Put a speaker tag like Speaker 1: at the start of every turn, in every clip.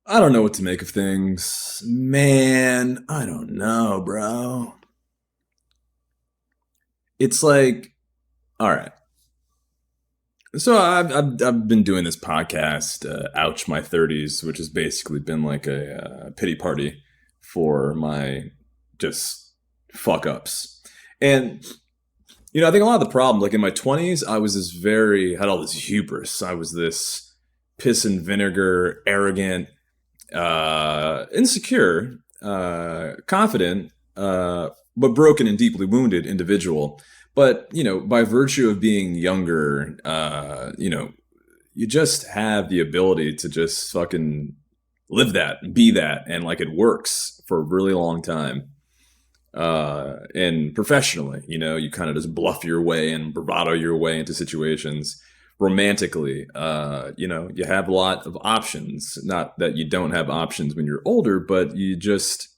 Speaker 1: I don't know what to make of things. Man, I don't know, bro. It's like, all right. So I've been doing this podcast, Ouch My 30s, which has basically been like a pity party for my just fuck ups. And, I think a lot of the problem, like in my 20s, I was had all this hubris. I was this piss and vinegar, arrogant, insecure, confident, but broken and deeply wounded individual. But by virtue of being younger, you just have the ability to just fucking live that, be that, and like it works for a really long time. And professionally, you kind of just bluff your way and bravado your way into situations. Romantically, you have a lot of options. Not that you don't have options when you're older, but you just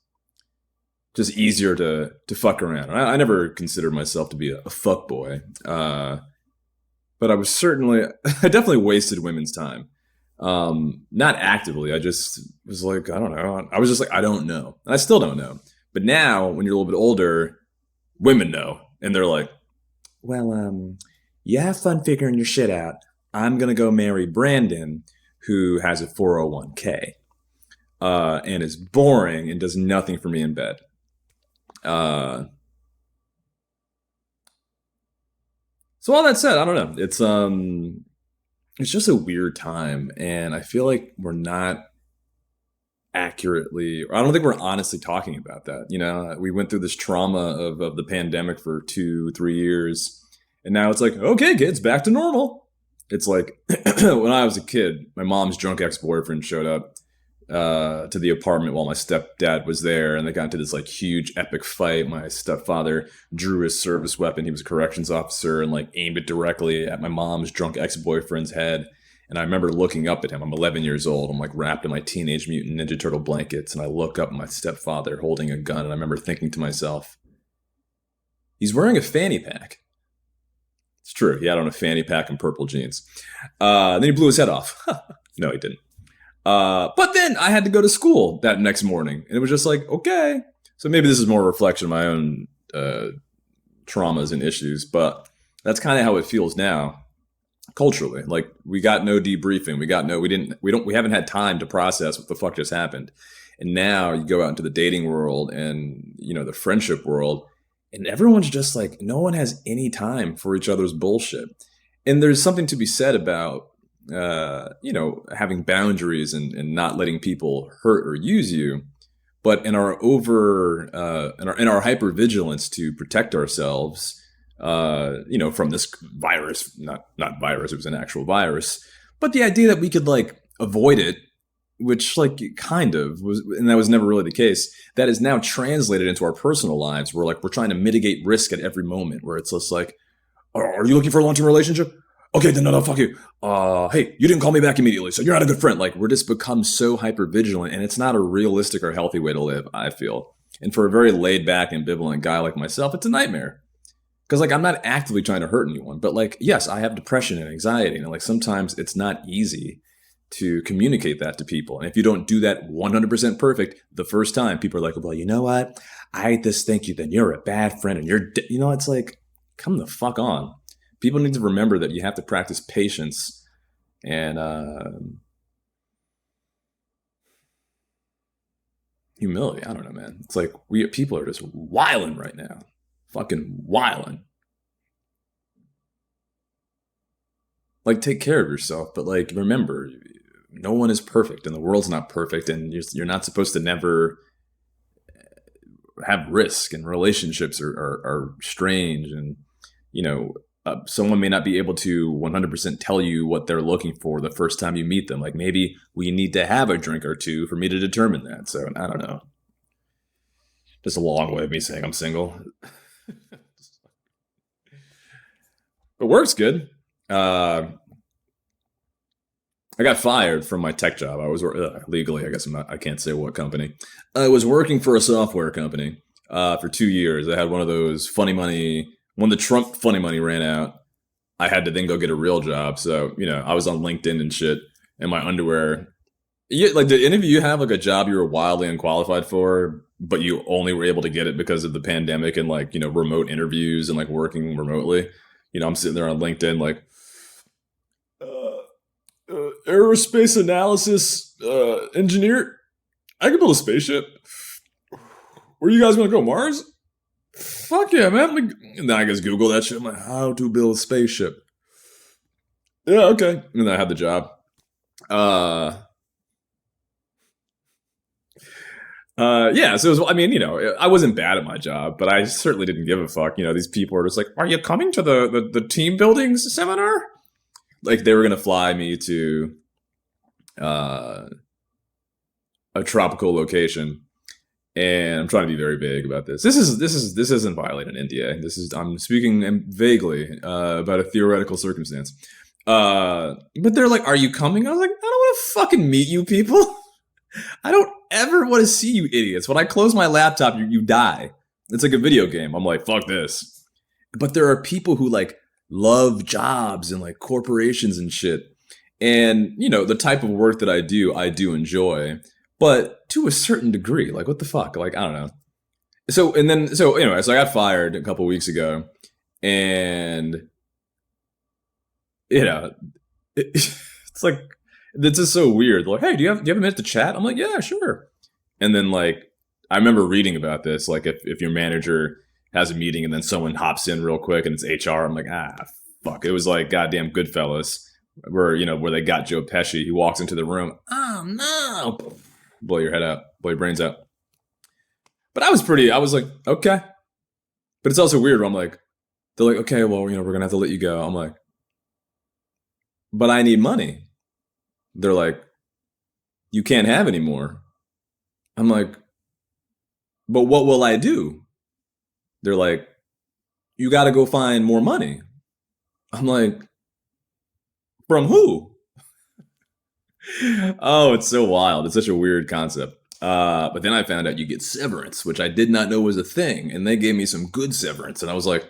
Speaker 1: easier to fuck around. I never considered myself to be a fuck boy, but I definitely wasted women's time. Not actively. I just was like, I don't know. I was just like, I don't know, and I still don't know. But now, when you're a little bit older, women know, and they're like, well, you have fun figuring your shit out. I'm gonna go marry Brandon, who has a 401k, and is boring and does nothing for me in bed. Uh, so all that said, I don't know. It's just a weird time, and I feel like we're not accurately, or I don't think we're honestly talking about that. We went through this trauma of the pandemic for 2, 3 years, and now it's like, okay, kids, back to normal. It's like when I was a kid, my mom's drunk ex-boyfriend showed up to the apartment while my stepdad was there, and they got into this like huge epic fight. My stepfather drew his service weapon. He was a corrections officer, and like aimed it directly at my mom's drunk ex-boyfriend's head. And I remember looking up at him. I'm 11 years old. I'm like wrapped in my Teenage Mutant Ninja Turtle blankets, and I look up at my stepfather holding a gun, and I remember thinking to myself, he's wearing a fanny pack. It's true. He had on a fanny pack and purple jeans. Then he blew his head off. No, he didn't. But then I had to go to school that next morning, and it was just like, okay. So maybe this is more a reflection of my own traumas and issues, but that's kind of how it feels now culturally. Like, we got no debriefing. We haven't had time to process what the fuck just happened. And now you go out into the dating world and, the friendship world, and everyone's just like, no one has any time for each other's bullshit. And there's something to be said about having boundaries and not letting people hurt or use you. But in our hypervigilance to protect ourselves, from this virus, not virus, it was an actual virus, but the idea that we could like avoid it, which like kind of was, and that was never really the case, that is now translated into our personal lives. We're trying to mitigate risk at every moment, where it's just like, are you looking for a long-term relationship? Okay, then no, fuck you. Hey, you didn't call me back immediately, so you're not a good friend. Like, we're just become so hyper vigilant, and it's not a realistic or healthy way to live, I feel. And for a very laid back, ambivalent guy like myself, it's a nightmare. Because like, I'm not actively trying to hurt anyone, but like, yes, I have depression and anxiety, and like sometimes it's not easy to communicate that to people. And if you don't do that 100% perfect the first time, people are like, well, you know what? I just think then you're a bad friend, and it's like, come the fuck on. People need to remember that you have to practice patience and humility. I don't know, man. It's like people are just wilding right now. Fucking wilding. Like, take care of yourself, but like, remember, no one is perfect, and the world's not perfect, and you're not supposed to never have risk, and relationships are strange, and someone may not be able to 100% tell you what they're looking for the first time you meet them. Like, maybe we need to have a drink or two for me to determine that. So I don't know. Just a long way of me saying I'm single. But work's good. I got fired from my tech job. I was legally, I guess I can't say what company. I was working for a software company for 2 years. I had one of those funny money. When the Trump funny money ran out, I had to then go get a real job. So, I was on LinkedIn and shit in my underwear Yeah, like, did any of you have like a job you were wildly unqualified for, but you only were able to get it because of the pandemic and like remote interviews and like working remotely? I'm sitting there on LinkedIn like aerospace analysis engineer. I can build a spaceship. Where are you guys gonna go? Mars? Fuck yeah, man! Like, and then I just Google that shit. I'm like, how to build a spaceship? Yeah, okay. And then I had the job. Uh, yeah, so it was, I mean, I wasn't bad at my job, but I certainly didn't give a fuck. These people were just like, are you coming to the team building seminar? Like, they were going to fly me to uh, a tropical location. And I'm trying to be very vague about this. This isn't violating NDA. I'm speaking vaguely about a theoretical circumstance. But they're like, are you coming? I was like, I don't want to fucking meet you people. I don't ever want to see you idiots. When I close my laptop, you die. It's like a video game. I'm like, fuck this. But there are people who like love jobs and like corporations and shit. And, the type of work that I do enjoy. But to a certain degree, like, what the fuck? Like, I don't know. So anyway, so I got fired a couple weeks ago. And, it's like, it's just so weird. Like, hey, do you have a minute to chat? I'm like, yeah, sure. And then like, I remember reading about this. Like, if your manager has a meeting and then someone hops in real quick and it's HR, I'm like, fuck. It was like goddamn Goodfellas, where they got Joe Pesci. He walks into the room. Oh no! Blow your head out, blow your brains out. But I was like, okay. But it's also weird where I'm like, they're like, okay, well, we're gonna have to let you go. I'm like, but I need money. They're like, you can't have any more. I'm like, but what will I do? They're like, you got to go find more money. I'm like, from who? Oh, it's so wild. It's such a weird concept. But then I found out you get severance, which I did not know was a thing. And they gave me some good severance. And I was like,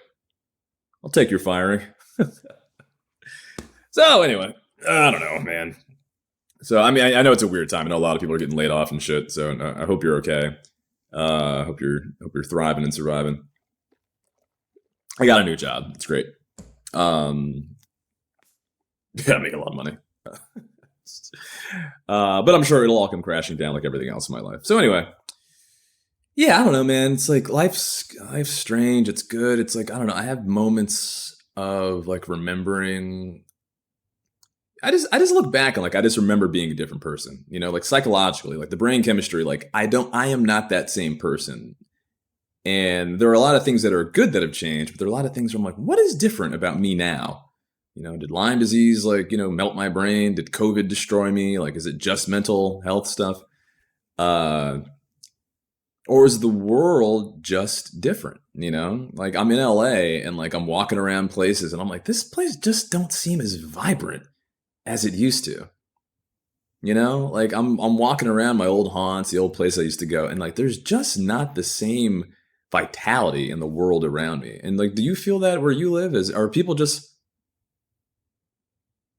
Speaker 1: I'll take your firing. So anyway, I don't know, man. So, I mean, I know it's a weird time. I know a lot of people are getting laid off and shit. So I hope you're okay. Hope you're thriving and surviving. I got a new job. It's great. Yeah, I make a lot of money. But I'm sure it'll all come crashing down like everything else in my life. So anyway, yeah, I don't know, man. It's like life's strange. It's good. It's like, I don't know. I have moments of like remembering. I just look back and like I just remember being a different person. Like psychologically, like the brain chemistry. Like I am not that same person. And there are a lot of things that are good that have changed, but there are a lot of things where I'm like, what is different about me now? Did Lyme disease melt my brain? Did COVID destroy me? Like, is it just mental health stuff? Or is the world just different? Like I'm in LA and like I'm walking around places and I'm like, this place just don't seem as vibrant as it used to. Like I'm walking around my old haunts, the old place I used to go, and like there's just not the same vitality in the world around me. And like, do you feel that where you live? Are people just?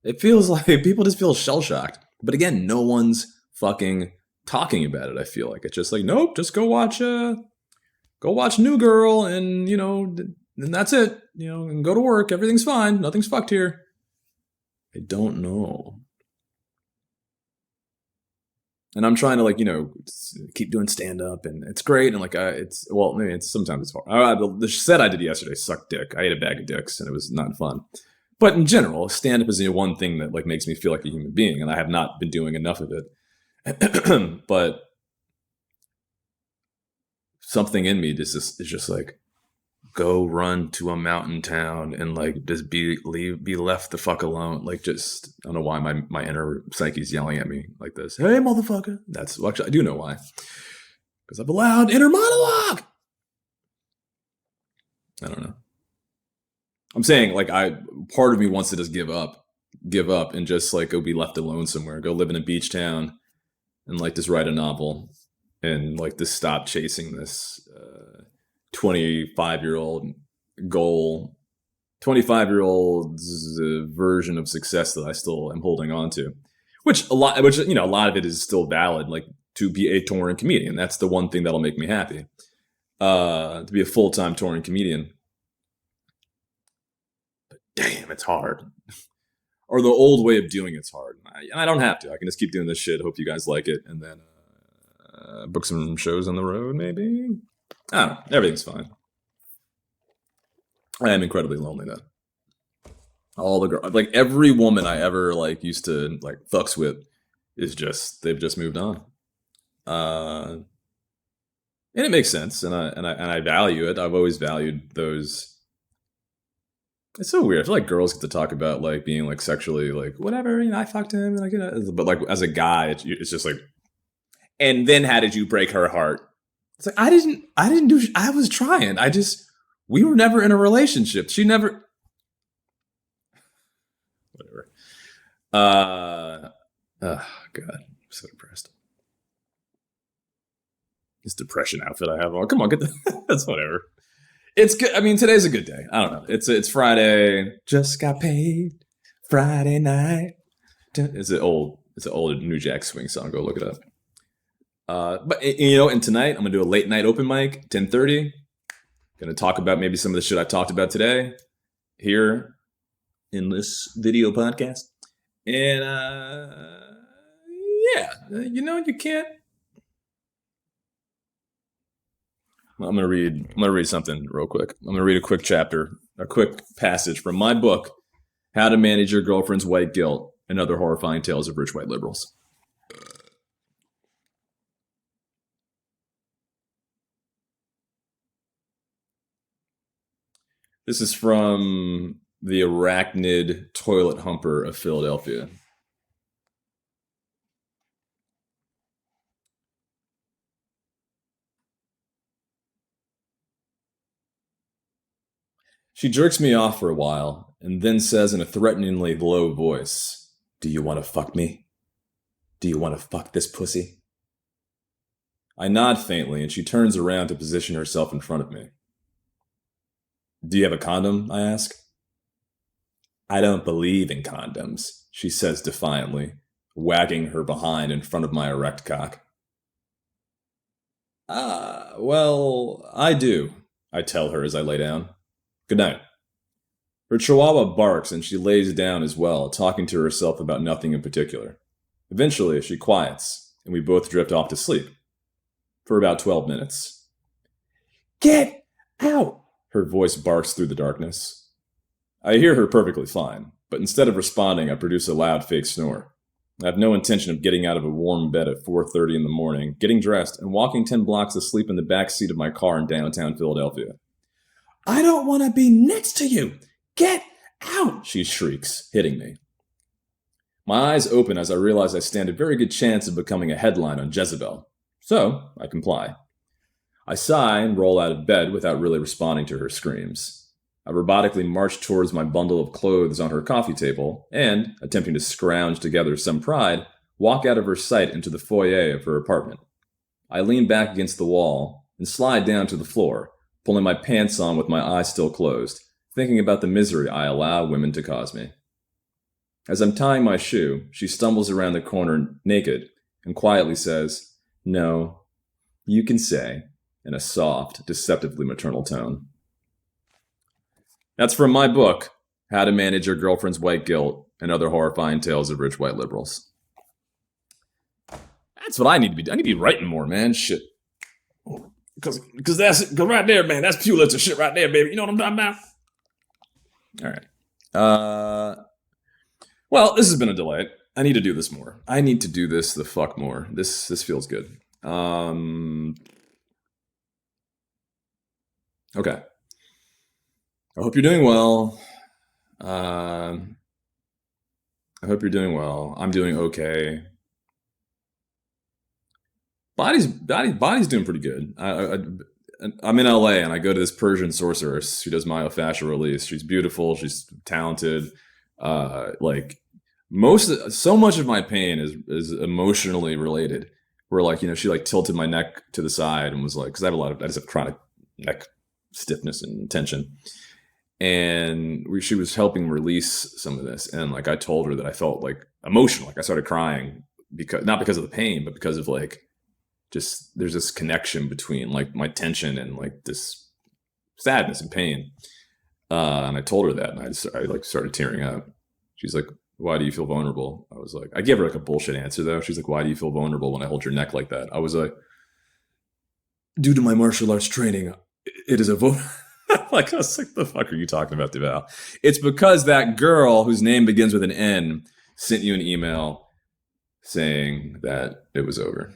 Speaker 1: It feels like people just feel shell shocked. But again, no one's fucking talking about it. I feel like it's just like, nope, just go watch New Girl, and and that's it. And go to work. Everything's fine. Nothing's fucked here. I don't know. And I'm trying to keep doing stand up, and it's great. And like maybe it's sometimes it's hard. The set I did yesterday sucked dick. I ate a bag of dicks, and it was not fun. But in general, stand up is one thing that like makes me feel like a human being, and I have not been doing enough of it. But something in me is just like, go run to a mountain town and like just be left the fuck alone. Like, just I don't know why my inner psyche's yelling at me like this. Hey, motherfucker. Actually I do know why. Because I have a loud inner monologue. I don't know. I'm saying like part of me wants to just give up and just like go be left alone somewhere, go live in a beach town and like just write a novel and like just stop chasing this 25-year-old goal, 25-year-old's version of success that I still am holding on to. which a lot of it is still valid. Like to be a touring comedian, that's the one thing that'll make me happy. To be a full-time touring comedian. But damn, it's hard. Or the old way of doing it's hard. I don't have to. I can just keep doing this shit. Hope you guys like it, and then book some shows on the road. Maybe I don't know. Everything's fine. I am incredibly lonely though. All the girls, like every woman I ever like used to like fucks with, they've just moved on. And it makes sense, and I value it. I've always valued those. It's so weird. I feel like girls get to talk about like being like sexually like whatever. I fucked him, and but like as a guy, it's just like. And then how did you break her heart? It's like I didn't do. I was trying. We were never in a relationship. She never. Whatever. Oh God, I'm so depressed. This depression outfit I have on. Come on, get the. That's whatever. It's good. I mean, today's a good day. I don't know. It's Friday. Just got paid. Friday night. It's an old New Jack Swing song. Go look it up. But and tonight I'm gonna do a late night open mic, 10:30. Gonna talk about maybe some of the shit I talked about today here in this video podcast. And you can't. I'm gonna read something real quick. I'm gonna read a quick passage from my book, How to Manage Your Girlfriend's White Guilt and Other Horrifying Tales of Rich White Liberals. This is from the Arachnid Toilet Humper of Philadelphia. She jerks me off for a while and then says in a threateningly low voice, "Do you want to fuck me? Do you want to fuck this pussy?" I nod faintly and she turns around to position herself in front of me. "Do you have a condom?" I ask. "I don't believe in condoms," she says defiantly, wagging her behind in front of my erect cock. Well, I do," I tell her as I lay down. "Good night." Her chihuahua barks and she lays down as well, talking to herself about nothing in particular. Eventually, she quiets, and we both drift off to sleep. For about 12 minutes. "Get out!" her voice barks through the darkness. I hear her perfectly fine, but instead of responding, I produce a loud fake snore. I have no intention of getting out of a warm bed at 4:30 in the morning, getting dressed, and walking 10 blocks to sleep in the back seat of my car in downtown Philadelphia. "I don't want to be next to you! Get out!" she shrieks, hitting me. My eyes open as I realize I stand a very good chance of becoming a headline on Jezebel. So, I comply. I sigh and roll out of bed without really responding to her screams. I robotically march towards my bundle of clothes on her coffee table and, attempting to scrounge together some pride, walk out of her sight into the foyer of her apartment. I lean back against the wall and slide down to the floor, pulling my pants on with my eyes still closed, thinking about the misery I allow women to cause me. As I'm tying my shoe, she stumbles around the corner naked and quietly says, "No, you can say," in a soft, deceptively maternal tone. That's from my book, How to Manage Your Girlfriend's White Guilt and Other Horrifying Tales of Rich White Liberals. That's what I need to be doing. I need to be writing more, man. Shit. Because right there, man, that's Pulitzer shit right there, baby. You know what I'm talking about? All right. Well, this has been a delight. I need to do this more. I need to do this the fuck more. This feels good. Okay. I hope you're doing well. I hope you're doing well. I'm doing okay. Body's doing pretty good. I'm in LA and I go to this Persian sorceress who does myofascial release. She's beautiful. She's talented. So much of my pain is emotionally related. Where she tilted my neck to the side and was like, because I just have chronic neck stiffness and tension. and she was helping release some of this, and like I told her that I felt like emotional, like I started crying because not because of the pain, but because of like just there's this connection between like my tension and like this sadness and pain. And I told her that, and I like started tearing up. She's like, "Why do you feel vulnerable?" I was like, I gave her like a bullshit answer though. She's like, "Why do you feel vulnerable when I hold your neck like that?" I was like, "Due to my martial arts training, it is a like I was like, "The fuck are you talking about, Duval?" It's because that girl whose name begins with an N sent you an email saying that it was over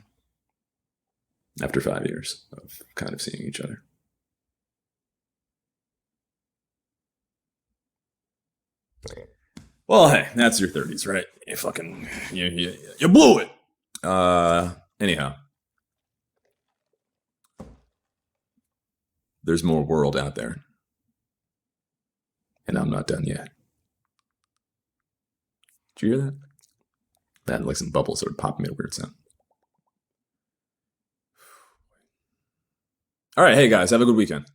Speaker 1: after 5 years of kind of seeing each other. Well, hey, that's your 30s, right? You blew it. Anyhow, there's more world out there, and I'm not done yet. Did you hear that? That like some bubbles that would pop made a weird sound. All right, hey guys, have a good weekend.